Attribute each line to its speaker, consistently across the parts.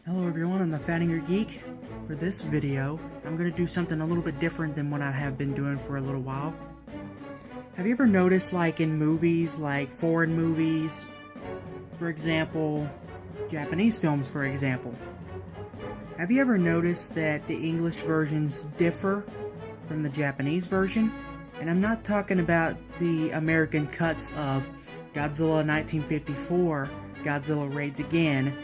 Speaker 1: Hello everyone, I'm the Fattinger Geek. For this video, I'm going to do something a little bit different than what I have been doing for a little while. Have you ever noticed, like in movies, like foreign movies, for example, Japanese films for example, have you ever noticed that the English versions differ from the Japanese version? And I'm not talking about the American cuts of Godzilla 1954, Godzilla Raids Again,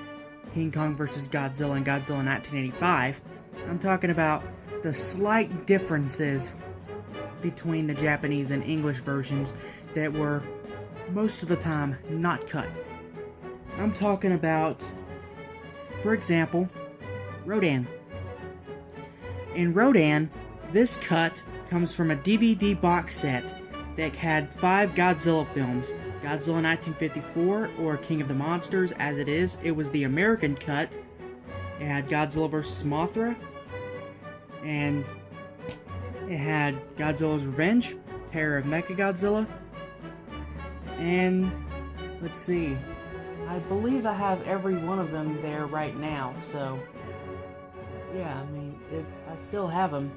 Speaker 1: King Kong vs. Godzilla, and Godzilla 1985. I'm talking about the slight differences between the Japanese and English versions that were most of the time not cut. I'm talking about, for example, Rodan. In Rodan, this cut comes from a DVD box set that had 5 Godzilla films. Godzilla 1954, or King of the Monsters, as it is. It was the American cut. It had Godzilla vs. Mothra, and it had Godzilla's Revenge, Terror of Mechagodzilla, and let's see, I believe I have every one of them there right now, so yeah, I mean, I still have them.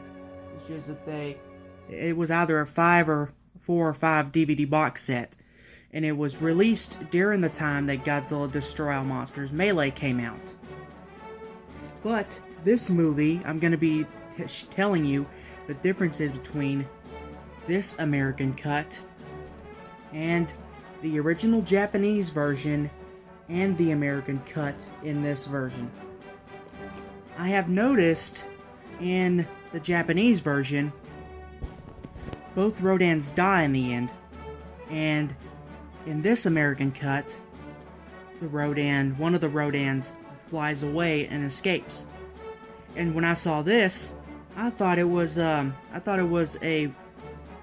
Speaker 1: It's just that it was either a 4 or 5 DVD box set, and it was released during the time that Godzilla Destroy All Monsters Melee came out. But this movie, I'm going to be telling you the differences between this American cut and the original Japanese version and the American cut in this version. I have noticed in the Japanese version, both Rodans die in the end, and in this American cut, one of the Rodans flies away and escapes. And when I saw this, I thought it was a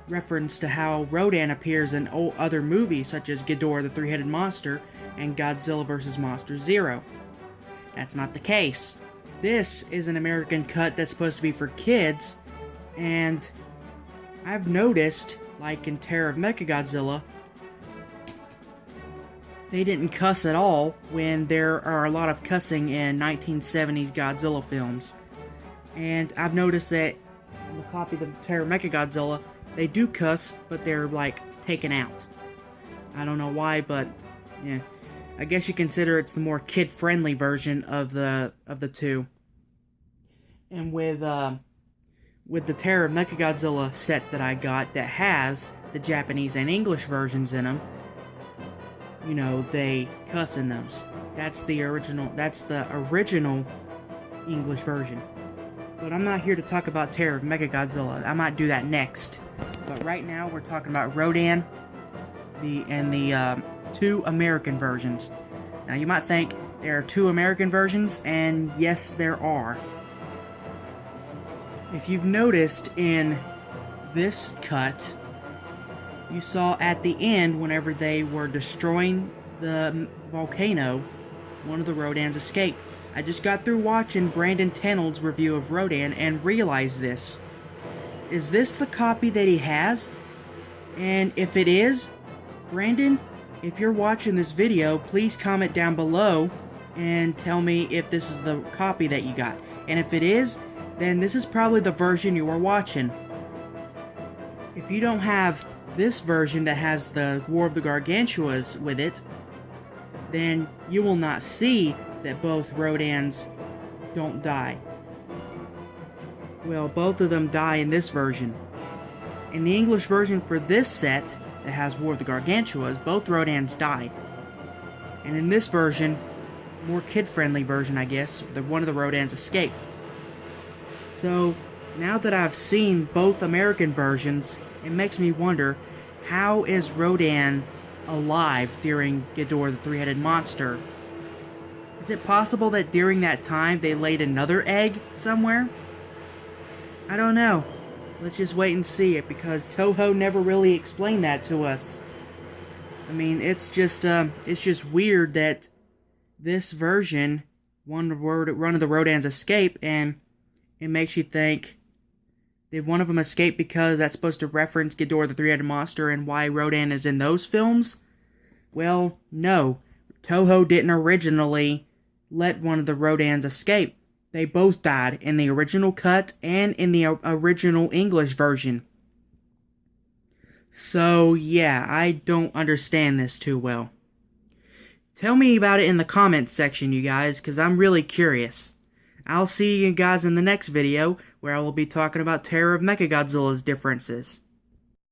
Speaker 1: reference to how Rodan appears in other movies such as Ghidorah the Three-Headed Monster and Godzilla vs. Monster Zero. That's not the case. This is an American cut that's supposed to be for kids, and I've noticed, like in Terror of Mechagodzilla, they didn't cuss at all when there are a lot of cussing in 1970s Godzilla films. And I've noticed that in the copy of Terror of Mechagodzilla, they do cuss, but they're like taken out. I don't know why, but yeah, I guess you consider it's the more kid-friendly version of the two. And with the Terror of Mechagodzilla set that I got that has the Japanese and English versions in them, you know, they cuss in those. That's the original English version. But I'm not here to talk about Terror of Mechagodzilla. I might do that next. But right now we're talking about Rodan and the 2 American versions. Now you might think there are 2 American versions, and yes there are. If you've noticed in this cut, you saw at the end, whenever they were destroying the volcano, one of the Rodans escaped. I just got through watching Brandon Tenold's review of Rodan and realized this. Is this the copy that he has? And if it is, Brandon, if you're watching this video, please comment down below and tell me if this is the copy that you got. And if it is, then this is probably the version you are watching. If you don't have this version that has the War of the Gargantuas with it, then you will not see that both Rodans don't die. Well, both of them die in this version. In the English version for this set that has War of the Gargantuas, both Rodans die. And in this version, more kid-friendly version I guess, one of the Rodans escape. So, now that I've seen both American versions, it makes me wonder, how is Rodan alive during Ghidorah the Three-Headed Monster? Is it possible that during that time they laid another egg somewhere? I don't know. Let's just wait and see it, because Toho never really explained that to us. I mean, it's just weird that this version, one of the Rodans escape, and it makes you think, did one of them escape because that's supposed to reference Ghidorah the Three-Headed Monster and why Rodan is in those films? Well, no. Toho didn't originally let one of the Rodans escape. They both died in the original cut and in the original English version. So, yeah, I don't understand this too well. Tell me about it in the comments section, you guys, because I'm really curious. I'll see you guys in the next video, where I will be talking about Terror of Mechagodzilla's differences.